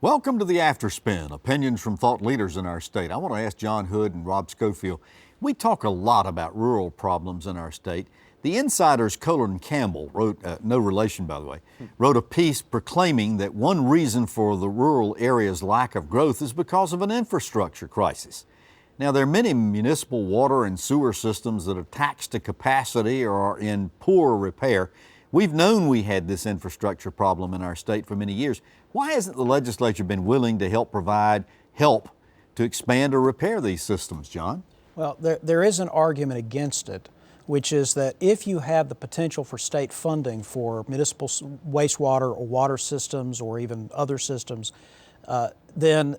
Welcome to the Afterspin, opinions from thought leaders in our state. I want to ask John Hood and Rob Schofield. We talk a lot about rural problems in our state. The Insider's Colin Campbell wrote, no relation by the way, wrote a piece proclaiming that one reason for the rural area's lack of growth is because of an infrastructure crisis. Now, there are many municipal water and sewer systems that are taxed to capacity or are in poor repair. We've known we had this infrastructure problem in our state for many years. Why hasn't the legislature been willing to provide help to expand or repair these systems, John? Well, there is an argument against it, which is that if you have the potential for state funding for municipal wastewater or water systems or even other systems, then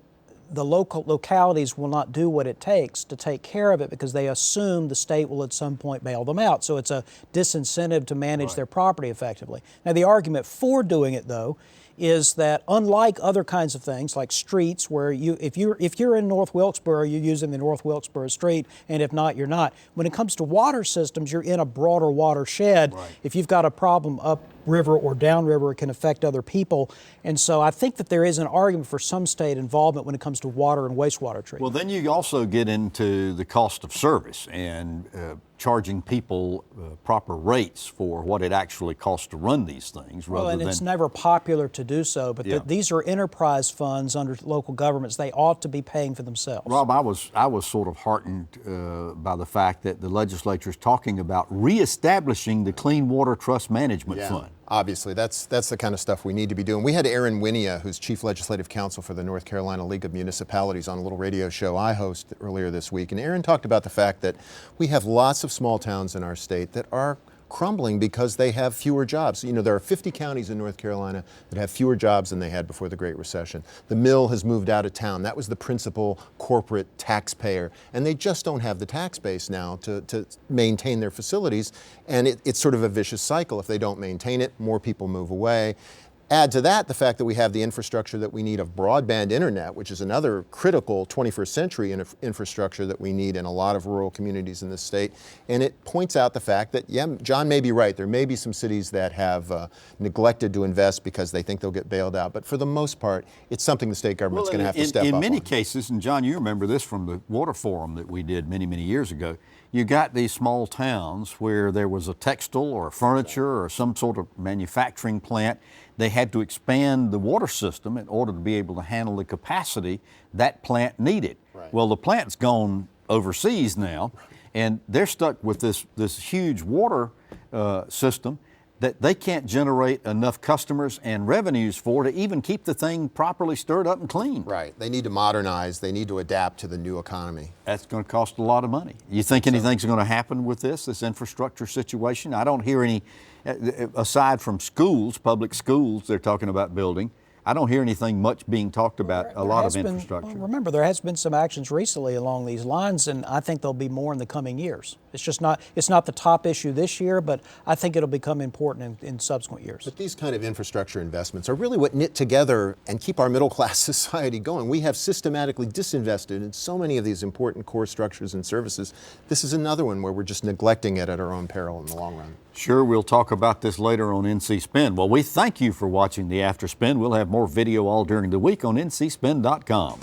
the localities will not do what it takes to take care of it because they assume the state will at some point bail them out. So it's a disincentive to manage their property effectively. Now, the argument for doing it, though, is that unlike other kinds of things like streets where if you're in North Wilkesboro, you're using the North Wilkesboro street, and if not, you're not. When it comes to water systems, you're in a broader watershed. Right. If you've got a problem upriver or downriver, it can affect other people. And so I think that there is an argument for some state involvement when it comes to water and wastewater treatment. Well, then you also get into the cost of service and charging people proper rates for what it actually costs to run these things. Well, and it's never popular to do so, but these are enterprise funds under local governments. They ought to be paying for themselves. Rob, I was sort of heartened by the fact that the legislature is talking about reestablishing the Clean Water Trust Management Fund. Obviously, that's the kind of stuff we need to be doing. We had Aaron Winia, who's Chief Legislative Counsel for the North Carolina League of Municipalities, on a little radio show I host earlier this week. And Aaron talked about the fact that we have lots of small towns in our state that are crumbling because they have fewer jobs. You know, there are 50 counties in North Carolina that have fewer jobs than they had before the Great Recession. The mill has moved out of town. That was the principal corporate taxpayer. And they just don't have the tax base now to maintain their facilities. And it's sort of a vicious cycle. If they don't maintain it, more people move away. Add to that the fact that we have the infrastructure that we need of broadband internet, which is another critical 21st century infrastructure that we need in a lot of rural communities in this state. And it points out the fact that, yeah, John may be right. There may be some cities that have neglected to invest because they think they'll get bailed out. But for the most part, it's something the state government's going to have to step up on. In many cases, and John, you remember this from the water forum that we did many, many years ago, you got these small towns where there was a textile or furniture or some sort of manufacturing plant. They had to expand the water system in order to be able to handle the capacity that plant needed. Right. Well, the plant's gone overseas now, and they're stuck with this huge water system that they can't generate enough customers and revenues for to even keep the thing properly stirred up and clean. Right. They need to modernize. They need to adapt to the new economy. That's going to cost a lot of money. You think anything's going to happen with this infrastructure situation? I don't hear any, aside from schools, public schools they're talking about building. I don't hear anything much being talked about a lot of infrastructure. Well, remember, there has been some actions recently along these lines, and I think there'll be more in the coming years. It's not the top issue this year, but I think it'll become important in subsequent years. But these kind of infrastructure investments are really what knit together and keep our middle class society going. We have systematically disinvested in so many of these important core structures and services. This is another one where we're just neglecting it at our own peril in the long run. Sure, we'll talk about this later on NC Spin. Well, we thank you for watching the After Spin. We'll have more video all during the week on ncspin.com.